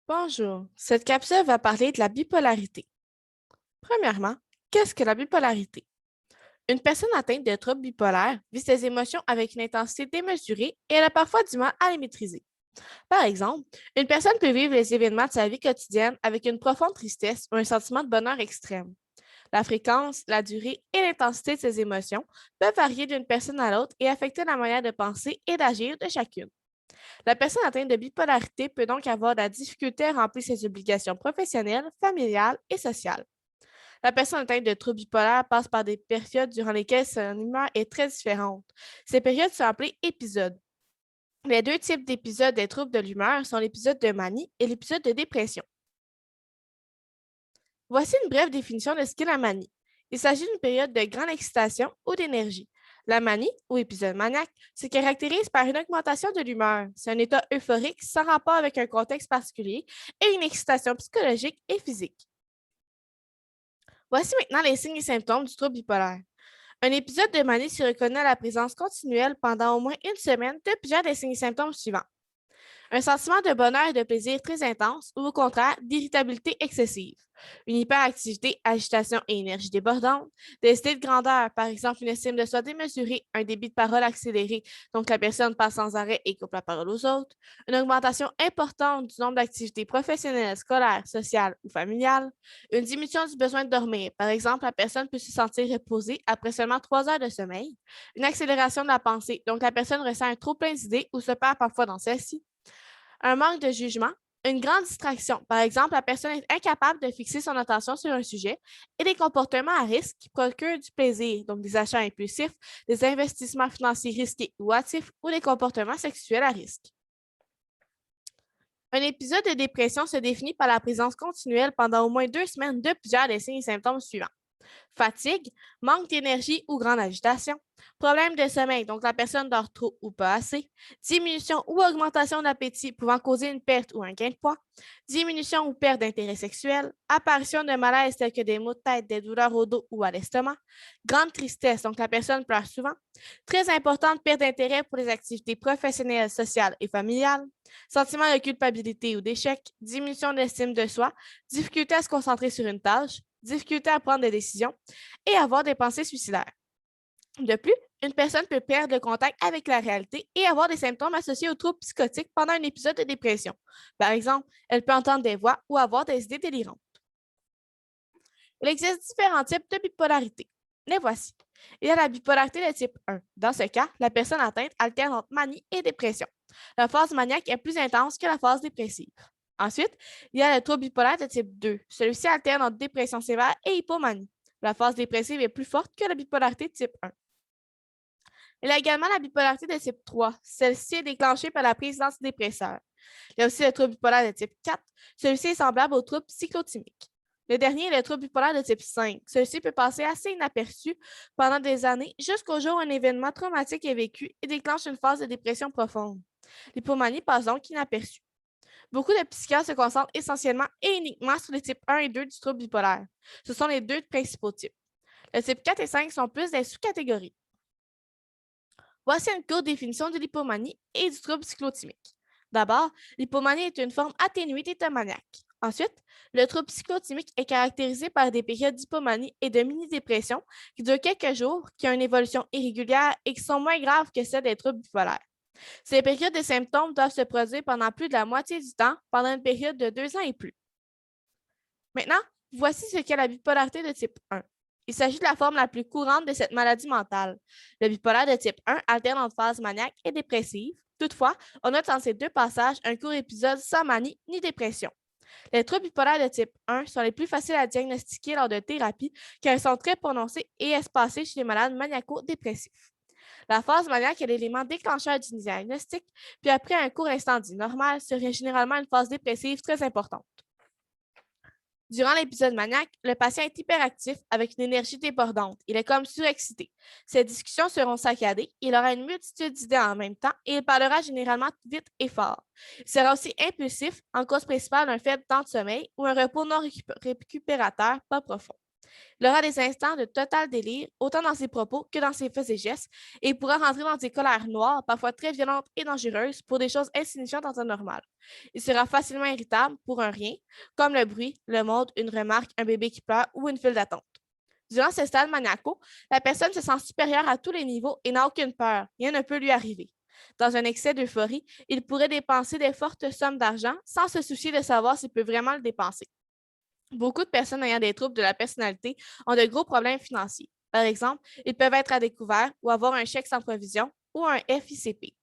Bonjour, cette capsule va parler de la bipolarité. Premièrement, qu'est-ce que la bipolarité? Une personne atteinte de troubles bipolaires vit ses émotions avec une intensité démesurée et elle a parfois du mal à les maîtriser. Par exemple, une personne peut vivre les événements de sa vie quotidienne avec une profonde tristesse ou un sentiment de bonheur extrême. La fréquence, la durée et l'intensité de ces émotions peuvent varier d'une personne à l'autre et affecter la manière de penser et d'agir de chacune. La personne atteinte de bipolarité peut donc avoir de la difficulté à remplir ses obligations professionnelles, familiales et sociales. La personne atteinte de troubles bipolaires passe par des périodes durant lesquelles son humeur est très différente. Ces périodes sont appelées épisodes. Les deux types d'épisodes des troubles de l'humeur sont l'épisode de manie et l'épisode de dépression. Voici une brève définition de ce qu'est la manie. Il s'agit d'une période de grande excitation ou d'énergie. La manie, ou épisode maniaque, se caractérise par une augmentation de l'humeur. C'est un état euphorique sans rapport avec un contexte particulier et une excitation psychologique et physique. Voici maintenant les signes et symptômes du trouble bipolaire. Un épisode de manie se reconnaît à la présence continuelle pendant au moins une semaine de plusieurs des signes et symptômes suivants. Un sentiment de bonheur et de plaisir très intense ou au contraire d'irritabilité excessive. Une hyperactivité, agitation et énergie débordante. Des idées de grandeur, par exemple une estime de soi démesurée, un débit de parole accéléré, donc la personne parle sans arrêt et coupe la parole aux autres. Une augmentation importante du nombre d'activités professionnelles, scolaires, sociales ou familiales. Une diminution du besoin de dormir, par exemple la personne peut se sentir reposée après seulement 3 heures de sommeil. Une accélération de la pensée, donc la personne ressent un trop plein d'idées ou se perd parfois dans celle-ci. Un manque de jugement, une grande distraction. Par exemple, la personne est incapable de fixer son attention sur un sujet et des comportements à risque qui procurent du plaisir, donc des achats impulsifs, des investissements financiers risqués ou hâtifs ou des comportements sexuels à risque. Un épisode de dépression se définit par la présence continuelle pendant au moins 2 semaines de plusieurs des signes et symptômes suivants. Fatigue, manque d'énergie ou grande agitation, problème de sommeil, donc la personne dort trop ou pas assez, diminution ou augmentation d'appétit pouvant causer une perte ou un gain de poids, diminution ou perte d'intérêt sexuel, apparition de malaises tels que des maux de tête, des douleurs au dos ou à l'estomac, grande tristesse, donc la personne pleure souvent, très importante perte d'intérêt pour les activités professionnelles, sociales et familiales, sentiment de culpabilité ou d'échec, diminution d'estime de soi, difficulté à se concentrer sur une tâche, difficulté à prendre des décisions et avoir des pensées suicidaires. De plus, une personne peut perdre le contact avec la réalité et avoir des symptômes associés aux troubles psychotiques pendant un épisode de dépression. Par exemple, elle peut entendre des voix ou avoir des idées délirantes. Il existe différents types de bipolarité. Les voici. Il y a la bipolarité de type 1. Dans ce cas, la personne atteinte alterne entre manie et dépression. La phase maniaque est plus intense que la phase dépressive. Ensuite, il y a le trouble bipolaire de type 2. Celui-ci alterne entre dépression sévère et hypomanie. La phase dépressive est plus forte que la bipolarité de type 1. Il y a également la bipolarité de type 3. Celle-ci est déclenchée par la prise d'antidépresseurs. Il y a aussi le trouble bipolaire de type 4. Celui-ci est semblable au trouble cyclotimique. Le dernier est le trouble bipolaire de type 5. Celui-ci peut passer assez inaperçu pendant des années jusqu'au jour où un événement traumatique est vécu et déclenche une phase de dépression profonde. L'hypomanie passe donc inaperçue. Beaucoup de psychiatres se concentrent essentiellement et uniquement sur les types 1 et 2 du trouble bipolaire. Ce sont les deux principaux types. Les types 4 et 5 sont plus des sous-catégories. Voici une courte définition de l'hypomanie et du trouble cyclotimique. D'abord, l'hypomanie est une forme atténuée d'état maniaque. Ensuite, le trouble cyclotimique est caractérisé par des périodes d'hypomanie et de mini-dépression qui durent quelques jours, qui ont une évolution irrégulière et qui sont moins graves que celles des troubles bipolaires. Ces périodes de symptômes doivent se produire pendant plus de la moitié du temps, pendant une période de 2 ans et plus. Maintenant, voici ce qu'est la bipolarité de type 1. Il s'agit de la forme la plus courante de cette maladie mentale. Le bipolaire de type 1 alterne entre phase maniaque et dépressive. Toutefois, on note dans ces deux passages un court épisode sans manie ni dépression. Les troubles bipolaires de type 1 sont les plus faciles à diagnostiquer lors de thérapie car ils sont très prononcés et espacés chez les malades maniaco-dépressifs. La phase maniaque est l'élément déclencheur du diagnostic, puis après un court instant dit normal, serait généralement une phase dépressive très importante. Durant l'épisode maniaque, le patient est hyperactif avec une énergie débordante. Il est comme surexcité. Ses discussions seront saccadées. Il aura une multitude d'idées en même temps et il parlera généralement vite et fort. Il sera aussi impulsif, en cause principale d'un faible temps de sommeil ou un repos non récupérateur pas profond. Il aura des instants de total délire, autant dans ses propos que dans ses faits et gestes, et il pourra rentrer dans des colères noires, parfois très violentes et dangereuses, pour des choses insignifiantes en temps normal. Il sera facilement irritable pour un rien, comme le bruit, le monde, une remarque, un bébé qui pleure ou une file d'attente. Durant ce stade maniaco, la personne se sent supérieure à tous les niveaux et n'a aucune peur. Rien ne peut lui arriver. Dans un excès d'euphorie, il pourrait dépenser des fortes sommes d'argent sans se soucier de savoir s'il peut vraiment le dépenser. Beaucoup de personnes ayant des troubles de la personnalité ont de gros problèmes financiers. Par exemple, ils peuvent être à découvert ou avoir un chèque sans provision ou un FICP.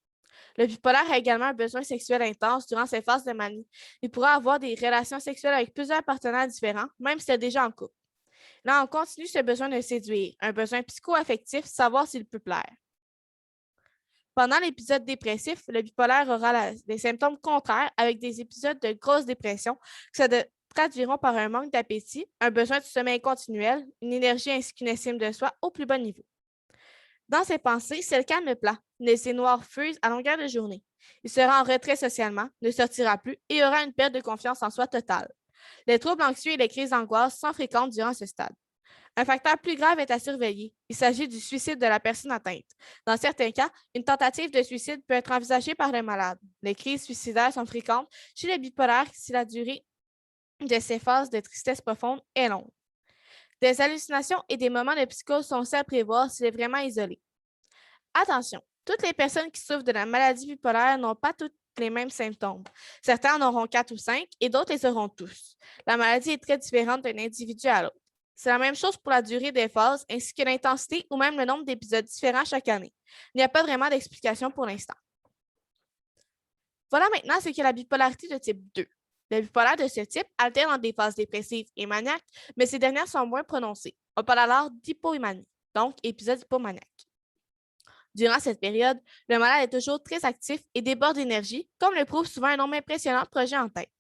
Le bipolaire a également un besoin sexuel intense durant ses phases de manie. Il pourra avoir des relations sexuelles avec plusieurs partenaires différents, même s'il est déjà en couple. Là, on continue ce besoin de séduire, un besoin psycho-affectif, savoir s'il peut plaire. Pendant l'épisode dépressif, le bipolaire aura des symptômes contraires avec des épisodes de grosse dépression qui se traduiront par un manque d'appétit, un besoin de sommeil continuel, une énergie ainsi qu'une estime de soi au plus bas niveau. Dans ses pensées, c'est le calme plat, mais ses noirs fusent à longueur de journée. Il sera en retrait socialement, ne sortira plus et aura une perte de confiance en soi totale. Les troubles anxieux et les crises d'angoisse sont fréquentes durant ce stade. Un facteur plus grave est à surveiller. Il s'agit du suicide de la personne atteinte. Dans certains cas, une tentative de suicide peut être envisagée par le malade. Les crises suicidaires sont fréquentes chez les bipolaires si la durée de ces phases de tristesse profonde est longue. Des hallucinations et des moments de psychose sont aussi à prévoir s'il est vraiment isolé. Attention, toutes les personnes qui souffrent de la maladie bipolaire n'ont pas toutes les mêmes symptômes. Certains en auront 4 ou 5 et d'autres les auront tous. La maladie est très différente d'un individu à l'autre. C'est la même chose pour la durée des phases ainsi que l'intensité ou même le nombre d'épisodes différents chaque année. Il n'y a pas vraiment d'explication pour l'instant. Voilà maintenant ce qu'est la bipolarité de type 2. Le bipolaire de ce type alterne entre des phases dépressives et maniaques, mais ces dernières sont moins prononcées. On parle alors d'hypomanie, donc épisode hypomaniaque. Durant cette période, le malade est toujours très actif et déborde d'énergie, comme le prouve souvent un nombre impressionnant de projets en tête.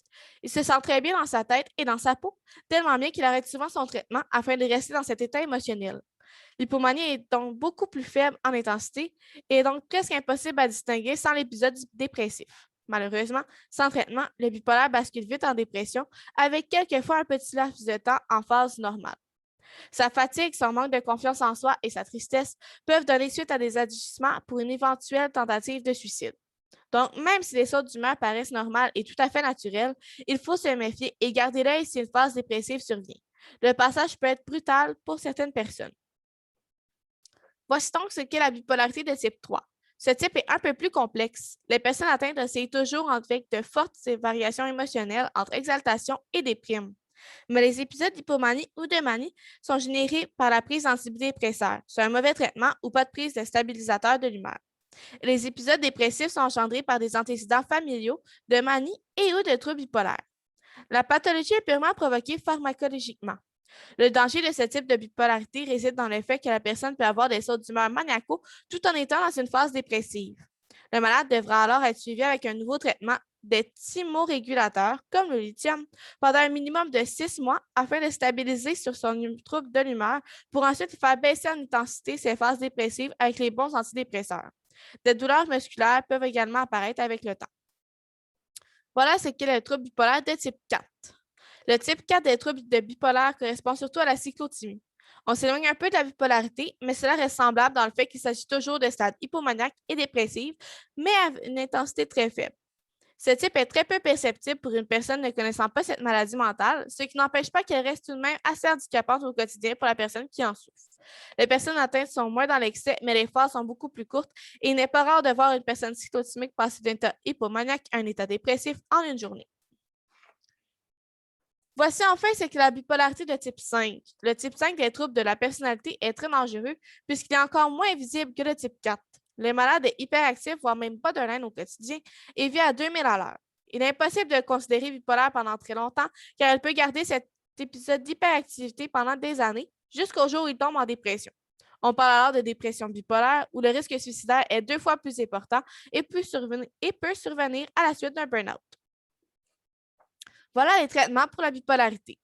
Il se sent très bien dans sa tête et dans sa peau, tellement bien qu'il arrête souvent son traitement afin de rester dans cet état émotionnel. L'hypomanie est donc beaucoup plus faible en intensité et est donc presque impossible à distinguer sans l'épisode dépressif. Malheureusement, sans traitement, le bipolaire bascule vite en dépression, avec quelquefois un petit laps de temps en phase normale. Sa fatigue, son manque de confiance en soi et sa tristesse peuvent donner suite à des agissements pour une éventuelle tentative de suicide. Donc, même si les sautes d'humeur paraissent normales et tout à fait naturelles, il faut se méfier et garder l'œil si une phase dépressive survient. Le passage peut être brutal pour certaines personnes. Voici donc ce qu'est la bipolarité de type 3. Ce type est un peu plus complexe. Les personnes atteintes oscillent toujours avec de fortes variations émotionnelles entre exaltation et déprime. Mais les épisodes d'hypomanie ou de manie sont générés par la prise d'antidépresseurs, sur un mauvais traitement ou pas de prise de stabilisateur de l'humeur. Les épisodes dépressifs sont engendrés par des antécédents familiaux, de manie et ou de troubles bipolaires. La pathologie est purement provoquée pharmacologiquement. Le danger de ce type de bipolarité réside dans le fait que la personne peut avoir des sauts d'humeur maniacaux tout en étant dans une phase dépressive. Le malade devra alors être suivi avec un nouveau traitement des thymorégulateurs, comme le lithium, pendant un minimum de 6 mois afin de stabiliser sur son trouble de l'humeur pour ensuite faire baisser en intensité ses phases dépressives avec les bons antidépresseurs. Des douleurs musculaires peuvent également apparaître avec le temps. Voilà ce qu'est le trouble bipolaire de type 4. Le type 4 des troubles de bipolaire correspond surtout à la cyclothymie. On s'éloigne un peu de la bipolarité, mais cela reste semblable dans le fait qu'il s'agit toujours de stades hypomaniaques et dépressifs, mais à une intensité très faible. Ce type est très peu perceptible pour une personne ne connaissant pas cette maladie mentale, ce qui n'empêche pas qu'elle reste tout de même assez handicapante au quotidien pour la personne qui en souffre. Les personnes atteintes sont moins dans l'excès, mais les phases sont beaucoup plus courtes et il n'est pas rare de voir une personne cyclothymique passer d'un état hypomaniaque à un état dépressif en une journée. Voici enfin ce qu'est la bipolarité de type 5. Le type 5 des troubles de la personnalité est très dangereux puisqu'il est encore moins visible que le type 4. Le malade est hyperactif, voire même pas de laine au quotidien, et vit à 2000 à l'heure. Il est impossible de le considérer bipolaire pendant très longtemps car il peut garder cet épisode d'hyperactivité pendant des années jusqu'au jour où il tombe en dépression. On parle alors de dépression bipolaire où le risque suicidaire est 2 fois plus important et peut survenir à la suite d'un burn-out. Voilà les traitements pour la bipolarité.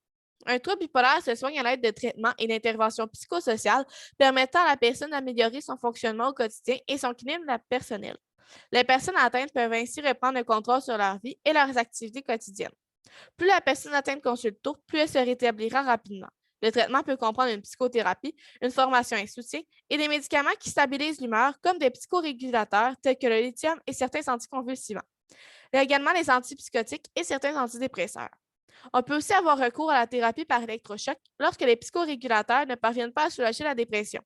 Un trouble bipolaire se soigne à l'aide de traitements et d'interventions psychosociales permettant à la personne d'améliorer son fonctionnement au quotidien et son équilibre personnel. Les personnes atteintes peuvent ainsi reprendre le contrôle sur leur vie et leurs activités quotidiennes. Plus la personne atteinte consulte tôt, plus elle se rétablira rapidement. Le traitement peut comprendre une psychothérapie, une formation et soutien et des médicaments qui stabilisent l'humeur, comme des psychorégulateurs tels que le lithium et certains anticonvulsivants. Il y a également les antipsychotiques et certains antidépresseurs. On peut aussi avoir recours à la thérapie par électrochoc lorsque les psychorégulateurs ne parviennent pas à soulager la dépression.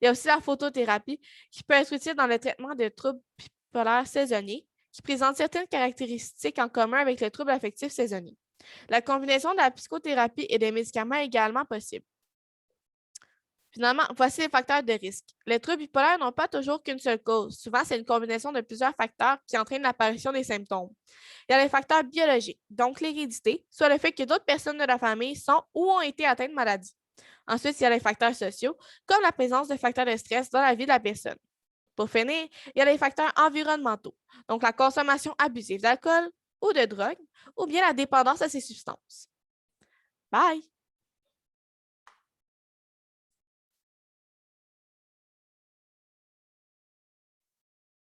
Il y a aussi la photothérapie qui peut être utile dans le traitement de troubles bipolaires saisonniers qui présentent certaines caractéristiques en commun avec le trouble affectif saisonnier. La combinaison de la psychothérapie et des médicaments est également possible. Finalement, voici les facteurs de risque. Les troubles bipolaires n'ont pas toujours qu'une seule cause. Souvent, c'est une combinaison de plusieurs facteurs qui entraînent l'apparition des symptômes. Il y a les facteurs biologiques, donc l'hérédité, soit le fait que d'autres personnes de la famille sont ou ont été atteintes de maladie. Ensuite, il y a les facteurs sociaux, comme la présence de facteurs de stress dans la vie de la personne. Pour finir, il y a les facteurs environnementaux, donc la consommation abusive d'alcool ou de drogue, ou bien la dépendance à ces substances. Bye!